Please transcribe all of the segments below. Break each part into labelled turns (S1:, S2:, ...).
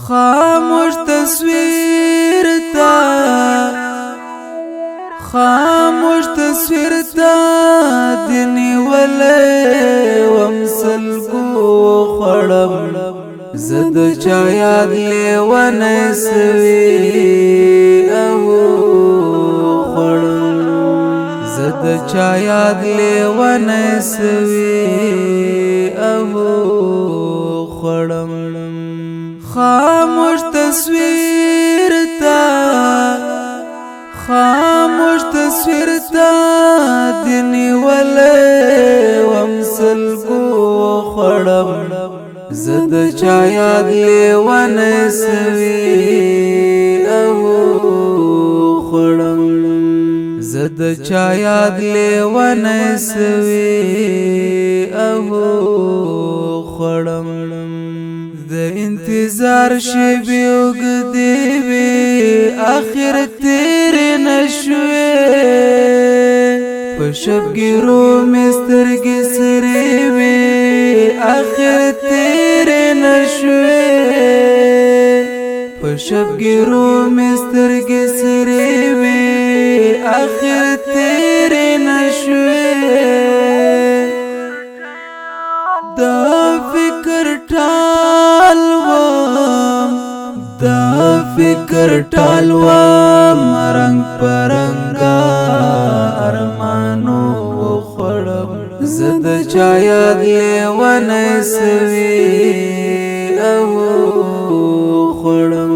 S1: خاموش تصویر تا خاموش تصویر تا دنی ولی ومسلگو خړم زد چا یاد لیوانه سوی او خړم زد چا یاد لیوانه سوی او خړم خاموش تصویر تا خاموش تصویر تا دنی ولی ومسلگو خړم زد چا یاد لیوانه سوی او خړم زد چا یاد لیوانه سوی او خړم د انتظار شیبې اوږدې وې آخر تېر نشوې په شبګیرو مې سترګې سرې وې آخر تېر نشوې په شبګیرو مې سترګې سرې وې آخر تېر نشوې دا فکر فکر ټالوام رنگ پرنګا ارمانو خړم زد چا یاد لیوانه سوی او خړم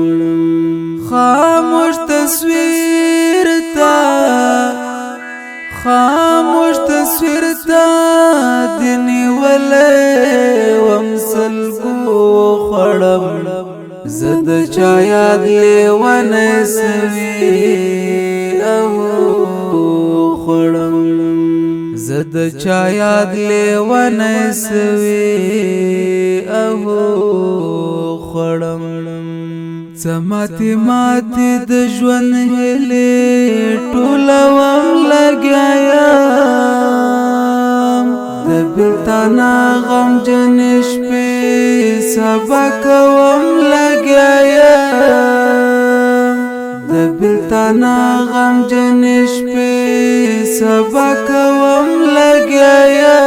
S1: خاموش تصویر تا خاموش تصویر تا دنی ولی ومسلگو خړم زد چا یاد لیوانه سوی او خړم زد چا یاد لیوانه سوی او خړم زماتی ماتی د ژوند هلې ټولوم لګیایم د بلتانا غم جن شپې سبا کوم لګیایم د بلتانا غم جن شپې سبا کوم لګیایم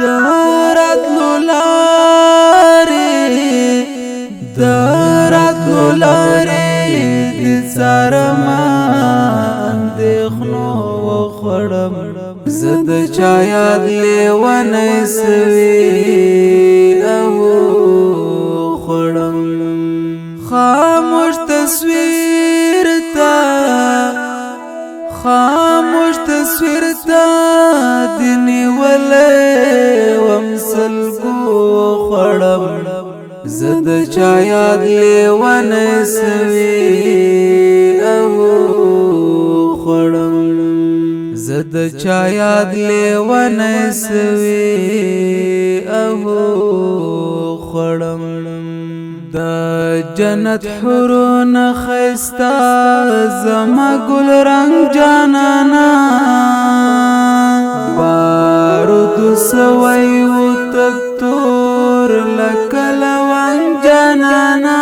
S1: د راتلو لارې د څارما اندېښنو وخړم زد چا یاد لیوانه سوی او خړم خاموش تصویر تا خاموش تصویر تا دنی ولی ومسلگو خړم زد چا یاد لیوانه سوی او خړم زد چا یاد لیوانه سوی او خړم د جنت حورون خستا زما ګل رنگ جانانا بارود سوی و تکتور لکلوان جانانا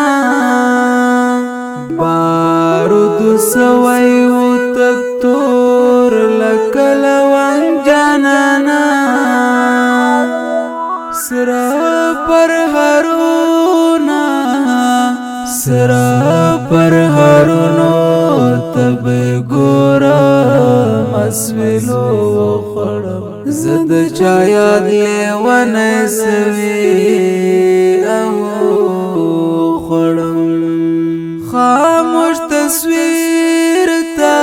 S1: بارود سوی و تکتور لکلوان جانانا سرا پر هارونو تب ګورا مسویلو خړم زد چا یاد لیوانه سوی او خړم خاموش تصویر تا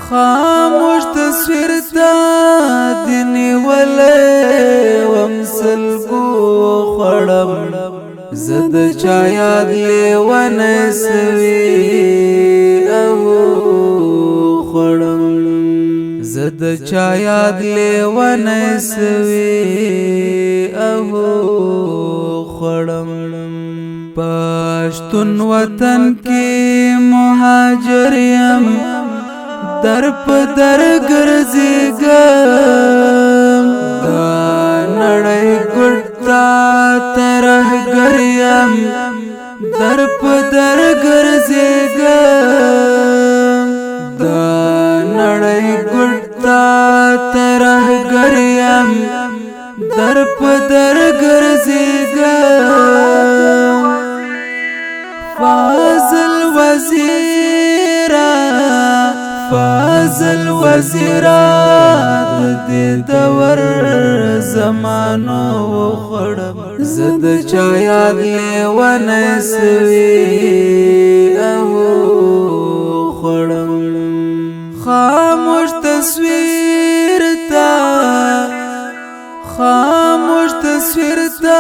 S1: خاموش تصویر تا دنی ولی ومسلگو خړم زد چا یاد لیوانه سوی او خړم زد چا یاد لیوانه سوی او خړم پښتون وطن کې مهاجر یم در په در ګرځېږم دا نړۍ ګډ تا ترهګر یم در په در ګرځېږم دا نړۍ ګډ تا ترهګر یم در په در ګرځېږم فاضل وزیرا د دې دور زمانو خړم زد چا یاد لیونه سوي او خړم خاموش تصویر تا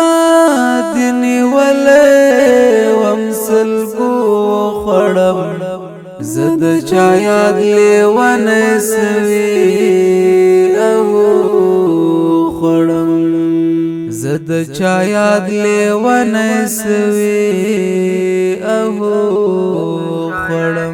S1: دني ولې ومسل کو خړم زد چا یاد لیونه سوي او خړم زد چا یاد لیونه سوي او خړم